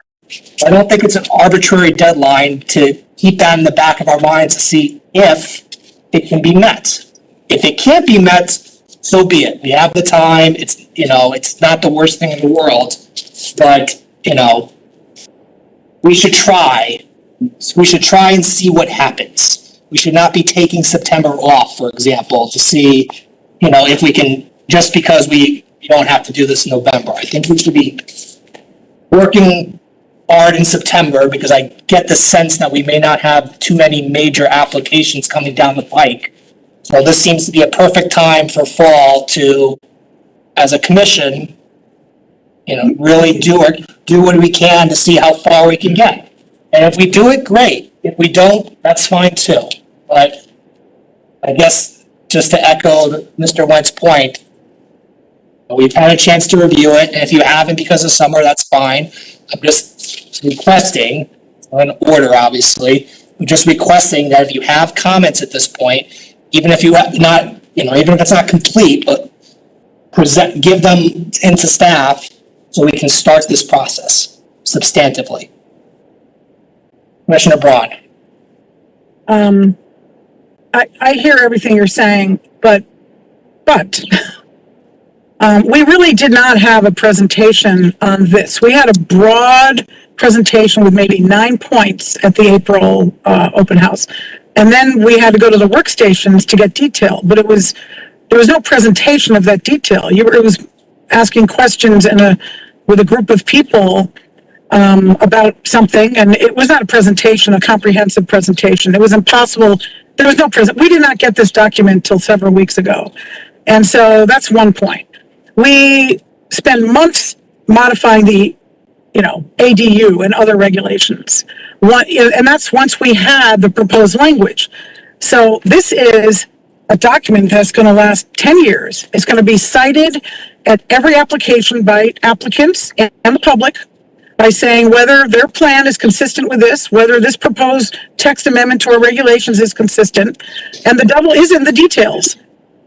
I don't think it's an arbitrary deadline to keep that in the back of our minds to see if it can be met. If it can't be met, so be it. We have the time. It's, it's not the worst thing in the world, but, we should try. We should try and see what happens. We should not be taking September off, for example, to see, if we can, just because we don't have to do this in November. I think we should be working hard in September because I get the sense that we may not have too many major applications coming down the pike. So this seems to be a perfect time for fall to, as a commission, really do what we can to see how far we can get. And if we do it, great. If we don't, that's fine too. But I guess just to echo Mr. Went's point, we've had a chance to review it, and if you haven't because of summer, that's fine. I'm just requesting, in order obviously, I'm just requesting that if you have comments at this point, even if you have not, even if it's not complete, but give them into staff so we can start this process substantively. Commissioner Braun. I hear everything you're saying, but we really did not have a presentation on this. We had a broad presentation with maybe 9 points at the April open house. And then we had to go to the workstations to get detail, but there was no presentation of that detail. It was asking questions with a group of people about something, and it was not a presentation, a comprehensive presentation. It was impossible. There was no we did not get this document till several weeks ago. And so that's one point. We spend months modifying the, ADU and other regulations. And that's once we had the proposed language. So this is a document that's going to last 10 years. It's going to be cited at every application by applicants and the public by saying whether their plan is consistent with this, whether this proposed text amendment to our regulations is consistent, and the devil is in the details.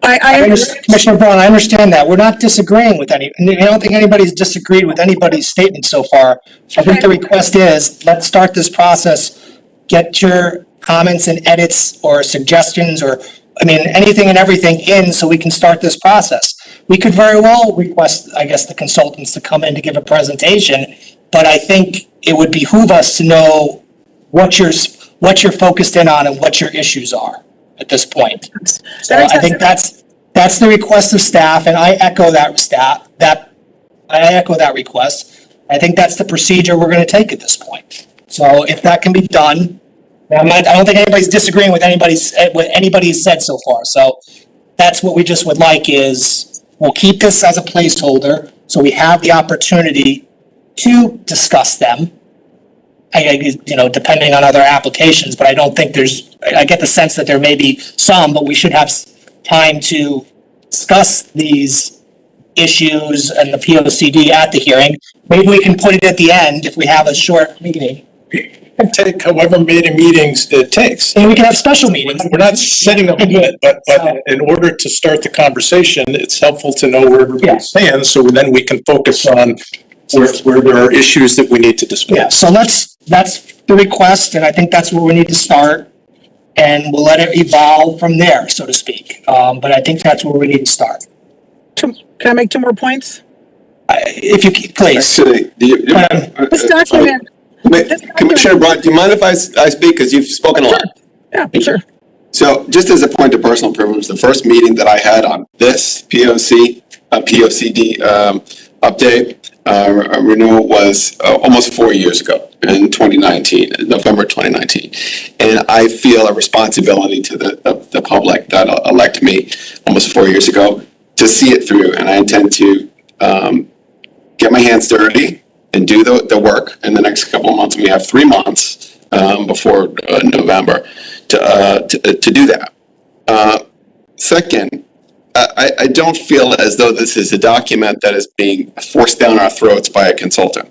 Commissioner Braun, I understand that. We're not disagreeing with I don't think anybody's disagreed with anybody's statement so far. I think the request is, let's start this process, get your comments and edits or suggestions or, anything and everything in so we can start this process. We could very well request, I guess, the consultants to come in to give a presentation, but I think it would behoove us to know what you're focused in on and what your issues are at this point. So I think that's the request of staff, and I echo that request. I think that's the procedure we're going to take at this point. So if that can be done, I don't think anybody's disagreeing with what anybody's said so far. So that's what we just would like is we'll keep this as a placeholder so we have the opportunity to discuss them. Depending on other applications, but I don't think I get the sense that there may be some, but we should have time to discuss these issues and the POCD at the hearing. Maybe we can put it at the end if we have a short meeting. Take however many meetings it takes. And we can have special meetings. We're not setting a limit, but in order to start the conversation, it's helpful to know where everybody stands, so then we can focus on where there are issues that we need to discuss. Yeah, so that's the request, and I think that's where we need to start, and we'll let it evolve from there, so to speak. But I think that's where we need to start. Can I make 2 more points? If you please. Actually, This document. Commissioner Braun, do you mind if I speak? Because you've spoken a lot. Yeah, sure. So just as a point of personal privilege, the first meeting that I had on this POCD update, renewal was almost 4 years ago in 2019, November 2019. And I feel a responsibility to the public that elected me almost 4 years ago to see it through. And I intend to get my hands dirty and do the work in the next couple of months. We have 3 months before November to do that. Second, I don't feel as though this is a document that is being forced down our throats by a consultant.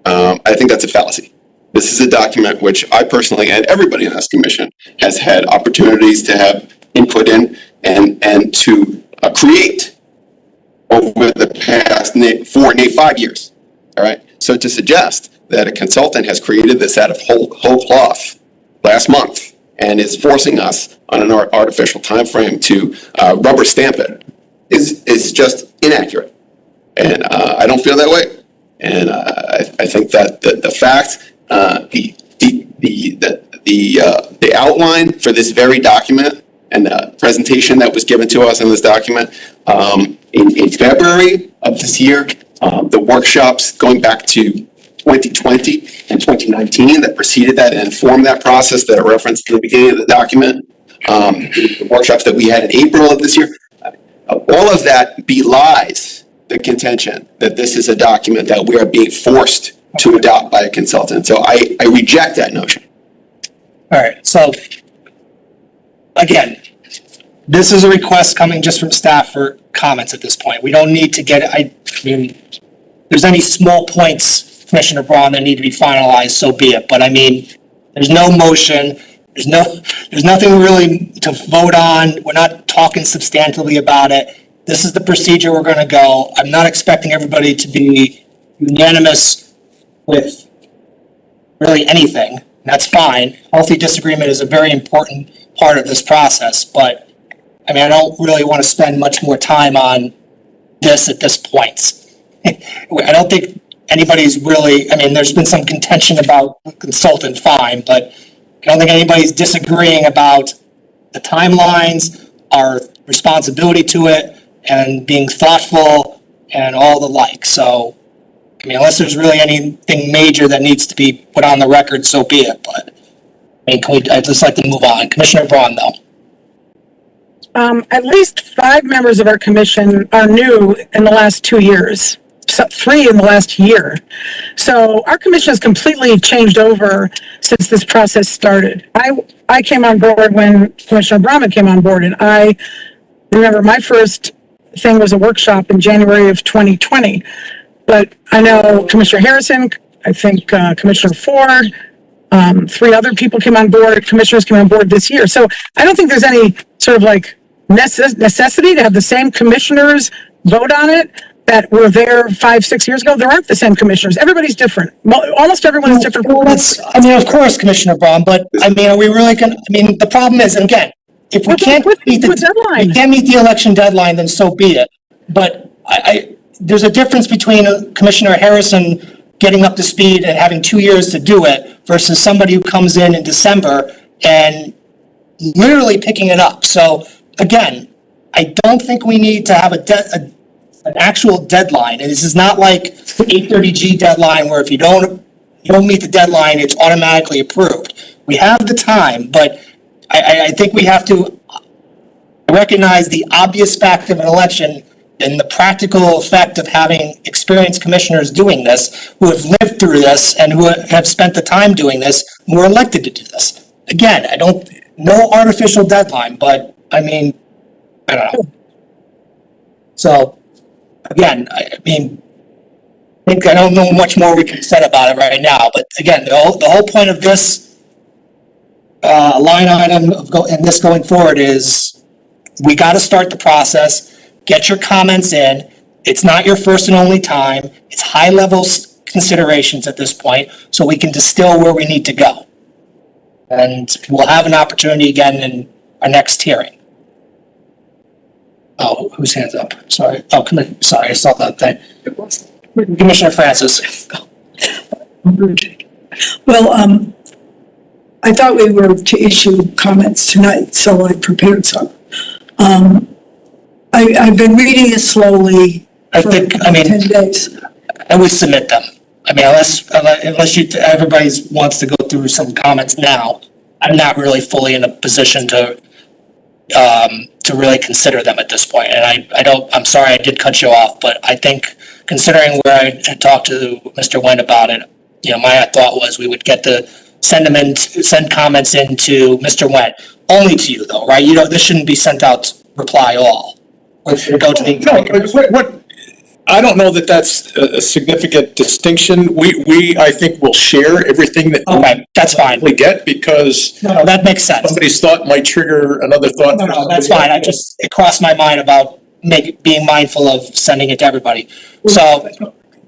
I think that's a fallacy. This is a document which I personally and everybody in this commission has had opportunities to have input in and to create over the past 5 years. All right. So to suggest that a consultant has created this out of whole cloth last month and is forcing us on an artificial timeframe to rubber stamp it is just inaccurate. And I don't feel that way. And I think that the fact, the outline for this very document and the presentation that was given to us in this document in February of this year, the workshops going back to 2020 and 2019 that preceded that and informed that process that are referenced in the beginning of the document, the workshops that we had in April of this year, all of that belies the contention that this is a document that we are being forced to adopt by a consultant. So I reject that notion. All right, so again, this is a request coming just from staff for comments at this point. We don't need to get, I mean, if there's any small points, Commissioner Braun, that need to be finalized, so be it. But I mean, there's no motion, there's nothing really to vote on. We're not talking substantively about it. This is the procedure we're gonna go. I'm not expecting everybody to be unanimous with really anything. That's fine. Healthy disagreement is a very important part of this process, but I mean, I don't really want to spend much more time on this at this point. I don't think anybody's really, I mean, there's been some contention about consultant, fine, but I don't think anybody's disagreeing about the timelines, our responsibility to it, and being thoughtful and all the like. So, I mean, unless there's really anything major that needs to be put on the record, so be it. But I mean, I'd just like to move on. Commissioner Braun, though. At least 5 members of our commission are new in the last 2 years, so 3 in the last year. So our commission has completely changed over since this process started. I came on board when Commissioner Brahman came on board, and I remember my first thing was a workshop in January of 2020. But I know Commissioner Harrison, I think Commissioner Ford, 3 other people came on board, commissioners came on board this year. So I don't think there's any sort of like necessity to have the same commissioners vote on it that were there 5-6 years ago. There aren't the same commissioners. Everybody's different. Almost everyone is different. Well, I mean, of course, Commissioner Braun, but I mean, are we really gonna, I mean, the problem is, and again, if we can't meet the election deadline, then so be it. But there's a difference between Commissioner Harrison getting up to speed and having 2 years to do it versus somebody who comes in December and literally picking it up. So again, I don't think we need to have an actual deadline. And this is not like the 830G deadline where if you don't meet the deadline, it's automatically approved. We have the time, but I think we have to recognize the obvious fact of an election and the practical effect of having experienced commissioners doing this, who have lived through this and who have spent the time doing this, who were elected to do this. Again, no artificial deadline, but I mean, I don't know. So, again, I don't know much more we can say about it right now, but again, the whole point of this line item and this going forward is we got to start the process, get your comments in. It's not your first and only time. It's high level considerations at this point, so we can distill where we need to go. And we'll have an opportunity again in our next hearing. Oh, whose hands up? Sorry. Oh, sorry, I saw that thing. Commissioner Francis. Well, I thought we were to issue comments tonight, so I prepared some. I've been reading it slowly for 10 days. I would submit them. I mean, unless everybody wants to go through some comments now, I'm not really fully in a position to really consider them at this point. And I'm sorry I did cut you off, but I think considering where I had talked to Mr. Wendt about it, my thought was we would send comments into Mr. Wendt, only to you though, right? This shouldn't be sent out to reply all. Or should it go to the? I don't know that that's a significant distinction. We I think will share everything that. Okay, that's fine. We get because. No, that makes sense. Somebody's thought might trigger another thought. No, that's fine. It crossed my mind about being mindful of sending it to everybody. So,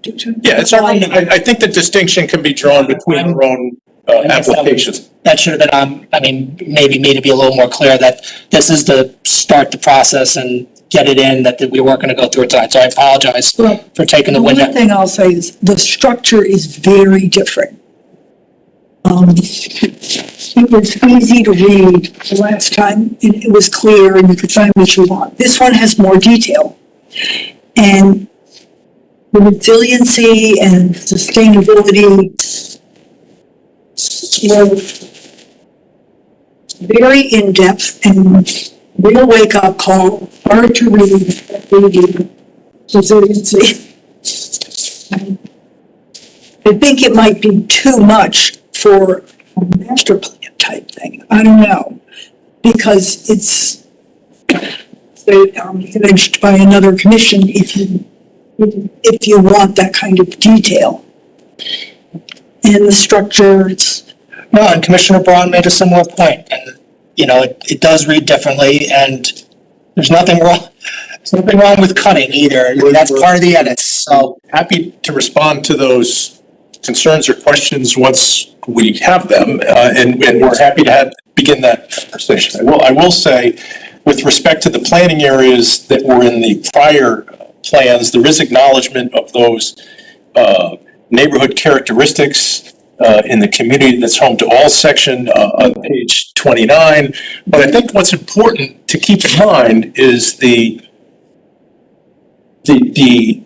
Yeah, it's our own, I think the distinction can be drawn between our own applications. That should have been, maybe me to be a little more clear that this is to start the process and get it in, that we weren't going to go through it tonight. So I apologize for taking the wind One out. thing I'll say is the structure is very different. It was easy to read the last time, and it was clear, and you could find what you want. This one has more detail. And the resiliency and sustainability were very in-depth and real wake-up call, hard to read, resiliency. I think it might be too much for a master plan type thing. I don't know, because it's managed by another commission if you want that kind of detail. And the structure, No, and Commissioner Braun made a similar point, and, it does read differently, and there's nothing wrong with cutting either. That's part of the edits, so. Happy to respond to those concerns or questions once we have them, and we're happy to begin that conversation. I will say, with respect to the planning areas that were in the prior plans, there is acknowledgement of those neighborhood characteristics in the community that's home to all section on page 29. But I think what's important to keep in mind is the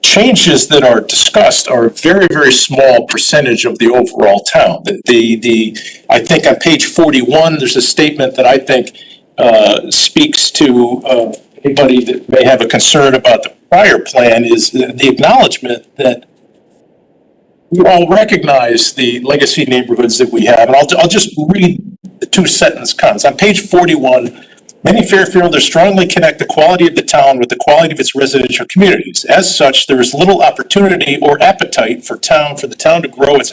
changes that are discussed are a very, very small percentage of the overall town. I think on page 41, there's a statement that I think speaks to anybody that may have a concern about the prior plan, is the acknowledgement that we all recognize the legacy neighborhoods that we have. And I'll just read the two-sentence comments. On page 41, many Fairfielders strongly connect the quality of the town with the quality of its residential communities. As such, there is little opportunity or appetite for the town to grow its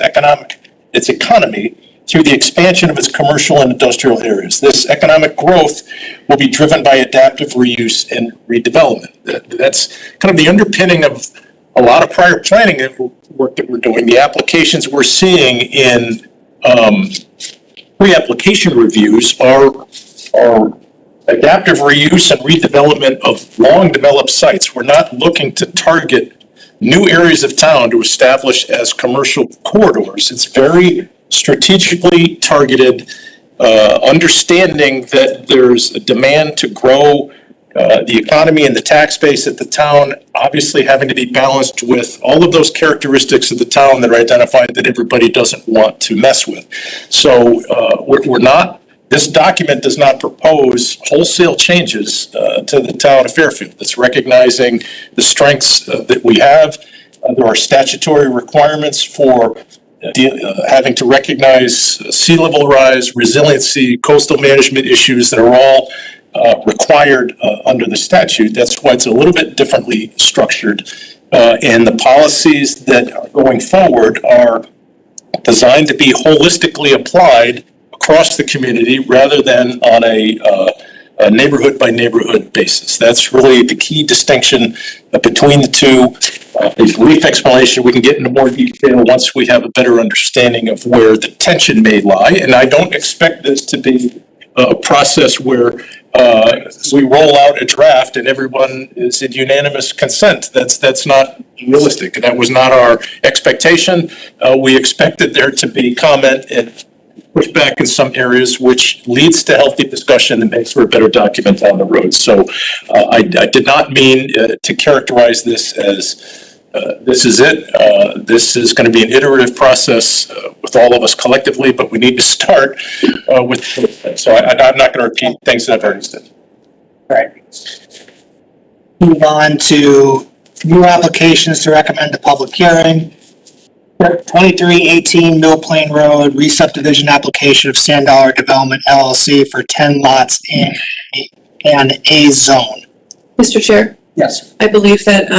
economy through the expansion of its commercial and industrial areas. This economic growth will be driven by adaptive reuse and redevelopment. That's kind of the underpinning of a lot of prior planning work that we're doing. The applications we're seeing in pre-application reviews are adaptive reuse and redevelopment of long-developed sites. We're not looking to target new areas of town to establish as commercial corridors. It's very strategically targeted, understanding that there's a demand to grow the economy and the tax base at the town, obviously having to be balanced with all of those characteristics of the town that are identified that everybody doesn't want to mess with. So this document does not propose wholesale changes to the town of Fairfield. It's recognizing the strengths that we have. There are statutory requirements for having to recognize sea level rise, resiliency, coastal management issues that are all required under the statute. That's why it's a little bit differently structured. And the policies that are going forward are designed to be holistically applied across the community rather than on a neighborhood by neighborhood basis. That's really the key distinction between the two. A brief explanation, we can get into more detail once we have a better understanding of where the tension may lie. And I don't expect this to be a process where we roll out a draft and everyone is in unanimous consent. That's not realistic. That was not our expectation. We expected there to be comment and pushback in some areas, which leads to healthy discussion and makes for a better document on the road. So I did not mean to characterize this as this is it. This is going to be an iterative process with all of us collectively, but we need to start with. So I'm not going to repeat things that I've already said. All right. Move on to new applications to recommend a public hearing. 2318 Mill Plain Road, re-subdivision application of Sand Dollar Development LLC for 10 lots in an A zone. Mr. Chair, Yes. I believe that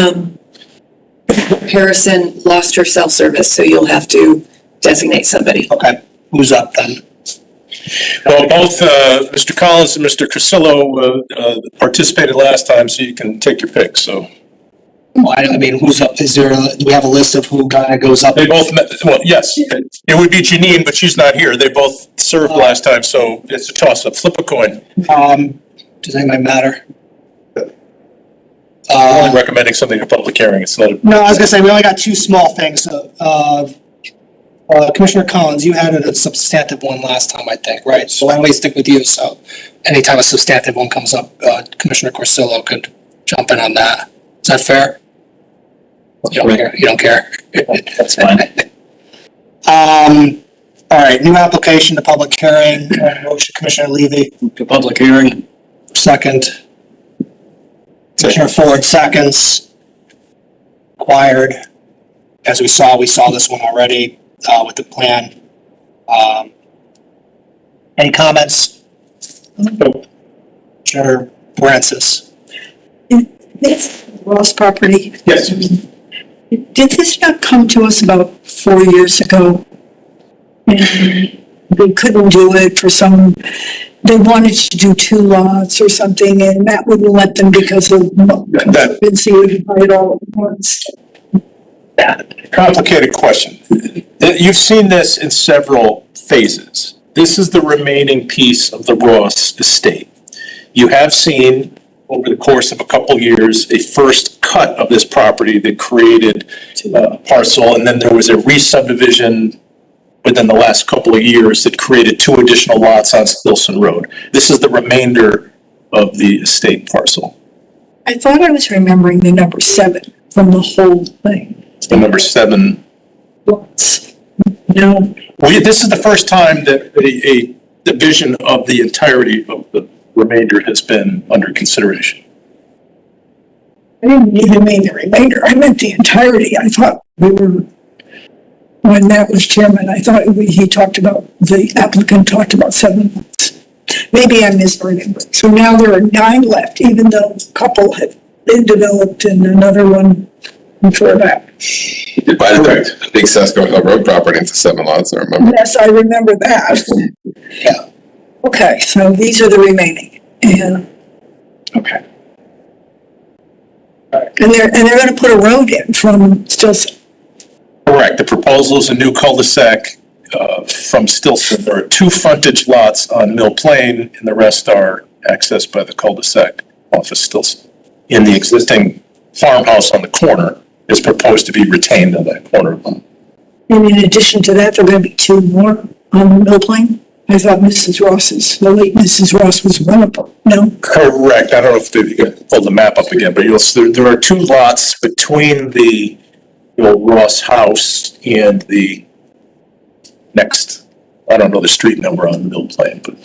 Harrison lost her cell service, so you'll have to designate somebody. Okay, who's up then? Well, both Mr. Collins and Mr. Crissillo participated last time, so you can take your pick. So Well, I mean, who's up, do we have a list of who kind of goes up? They both met, well, yes, it would be Janine, but she's not here. They both served last time, so it's a toss-up. Flip a coin. Does anybody matter? I'm only recommending something in public hearing. It's not a. No, I was gonna say, we only got two small things. Commissioner Collins, you had a substantive one last time, I think, right? So why don't we stick with you? So anytime a substantive one comes up, Commissioner Corsillo could jump in on that. Is that fair? You don't care? You don't care? That's fine. All right, new application to public hearing, motion Commissioner Levy, To public hearing. second. Commissioner Ford, seconds. Acquired. As we saw this one already, with the plan. Any comments? Commissioner Francis. This Ross property, Yes. did this not come to us about 4 years ago? And they couldn't do it for they wanted to do 2 lots or something, and Matt wouldn't let them because of occupancy would buy it all at once. Complicated question. You've seen this in several phases. This is the remaining piece of the Ross estate. You have seen, over the course of a couple years, a first cut of this property that created a parcel, and then there was a re-subdivision within the last couple of years that created 2 additional lots on Stilson Road. This is the remainder of the estate parcel. I thought I was remembering the number 7 from the whole thing. The number 7. Lots. No, This is the first time that a division of the entirety of the remainder has been under consideration. I didn't even mean the remainder, I meant the entirety. I thought when Matt was chairman, I thought the applicant talked about 7 lots. Maybe I misheard him. So now there are 9 left, even though a couple have been developed and another one before that. You divided the big Sesco Hill Road property into 7 lots, I remember. Yes, I remember that. Yeah. Okay, so these are the remaining, and. Okay. And they're gonna put a road in from Stilson. Correct. The proposal is a new cul-de-sac from Stilson. There are 2 frontage lots on Mill Plain, and the rest are accessed by the cul-de-sac off of Stilson. In the existing farmhouse on the corner is proposed to be retained on that corner lot. And in addition to that, there are gonna be 2 more on Mill Plain? I thought the late Mrs. Ross was one of them, no? Correct. I don't know if you can pull the map up again, but there are 2 lots between the old Ross house and the next, I don't know the street number on Mill Plain, but.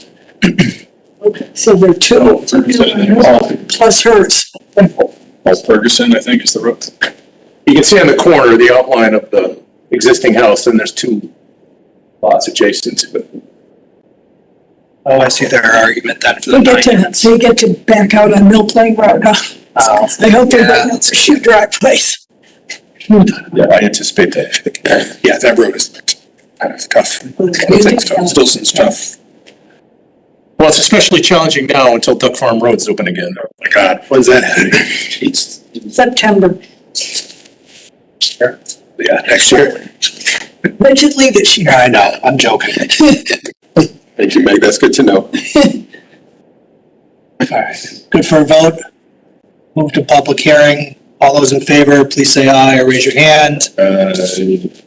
Okay, so there are 2 plus hers. Ferguson, I think is the road. You can see on the corner, the outline of the existing house, and there's 2 lots adjacent to it. Oh, I see their argument then for They the get to back out on Mill Plain Road, huh? I hope they're Yeah. going to shoot driveways. Yeah, I anticipate that. Yeah, that road is kind of tough. Stilson's tough. Well, it's especially challenging now until Duck Farm Road's open again. Oh my God, when's that happening? Jeez. September, Yeah, next year. allegedly this year. I know, I'm joking. Thank you, Meg, that's good to know. All right, good for a vote. Move to public hearing. All those in favor, please say aye or raise your hand. Was it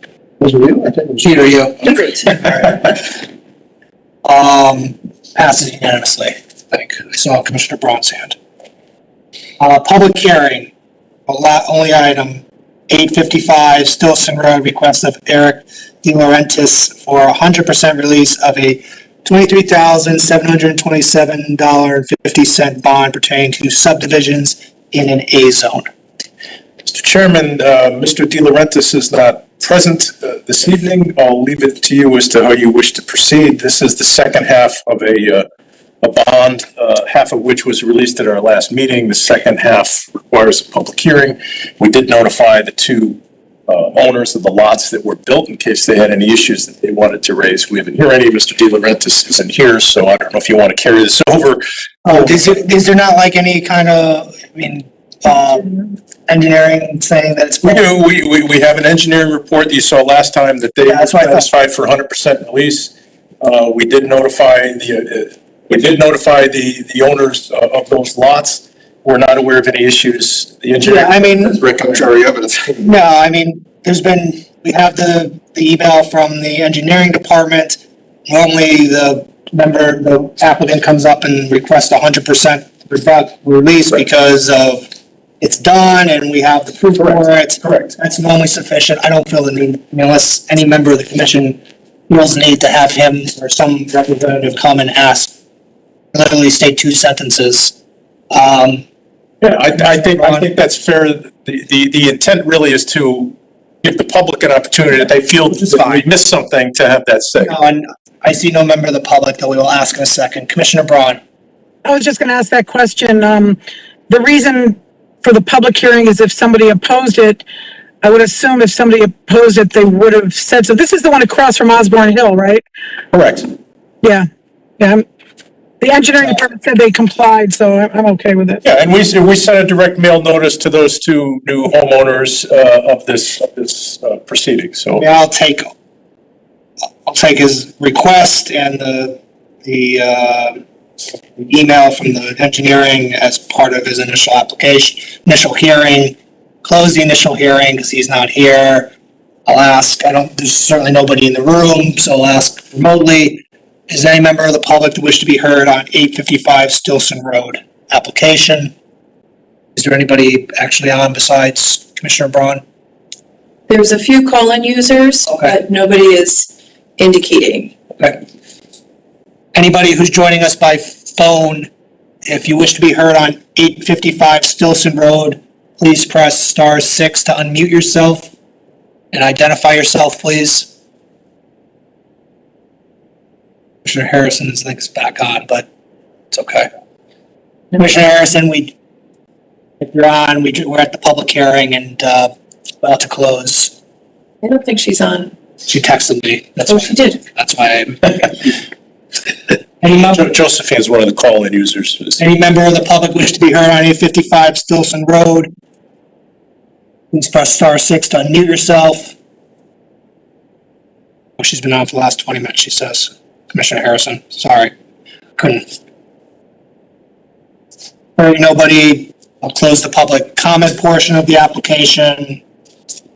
you? I think it was you or you. Passes unanimously. I think I saw Commissioner Braun's hand. Public hearing, only item 855 Stilson Road, request of Eric De Laurentiis for 100% release of a $23,727.50 bond pertaining to subdivisions in an A zone. Mr. Chairman, Mr. De Laurentiis is not present this evening. I'll leave it to you as to how you wish to proceed. This is the second half of a bond, half of which was released at our last meeting. The second half requires a public hearing. We did notify the 2 owners of the lots that were built in case they had any issues that they wanted to raise. We haven't heard any. Mr. De Laurentiis isn't here, so I don't know if you want to carry this over. Is there not like any kind of, I mean, engineering saying that it's. We do, we have an engineering report that you saw last time that they Yeah, were that's what I thought. satisfied for 100% release. We did notify the owners of those lots. We're not aware of any issues. The engineer. Yeah, I mean, Contrary evidence. no, I mean, we have the email from the engineering department. Normally, the applicant comes up and requests 100% release because of it's done and we have the proof for it. Correct. That's normally sufficient. I don't feel the need, unless any member of the commission feels the need to have him or some representative come and ask, literally state 2 sentences. Yeah, I think that's fair. The intent really is to give the public an opportunity that they feel that we missed something to have that say. And I see no member of the public that we will ask in a second. Commissioner Braun. I was just gonna ask that question. The reason for the public hearing is if somebody opposed it. I would assume if somebody opposed it, they would have said so. This is the one across from Osborne Hill, right? Correct. Yeah, yeah. The engineering department said they complied, so I'm okay with it. Yeah, and we sent a direct mail notice to those 2 new homeowners of this proceeding, so. Yeah, I'll take his request and the email from the engineering as part of his initial hearing, close the initial hearing because he's not here. I'll ask, there's certainly nobody in the room, so I'll ask remotely. Is there any member of the public that wish to be heard on 855 Stilson Road application? Is there anybody actually on besides Commissioner Braun? There's a few call-in users, Okay. but nobody is indicating. Okay. Anybody who's joining us by phone, if you wish to be heard on 855 Stilson Road, please press *6 to unmute yourself and identify yourself, please. Commissioner Harrison's link's back on, but it's okay. Commissioner Harrison, if you're on, we're at the public hearing and about to close. I don't think she's on. She texted me. She did. That's why Any member, Josephine's one of the call-in users. any member of the public wish to be heard on 855 Stilson Road? Please press *6 to unmute yourself. Oh, she's been on for the last 20 minutes, she says. Commissioner Harrison, sorry. Couldn't. Hearing nobody, I'll close the public comment portion of the application.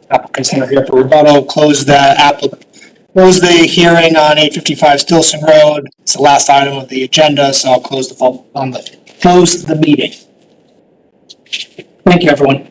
Applicant's not here for rebuttal. Close the hearing on 855 Stilson Road. It's the last item of the agenda, so I'll close the meeting. Thank you, everyone.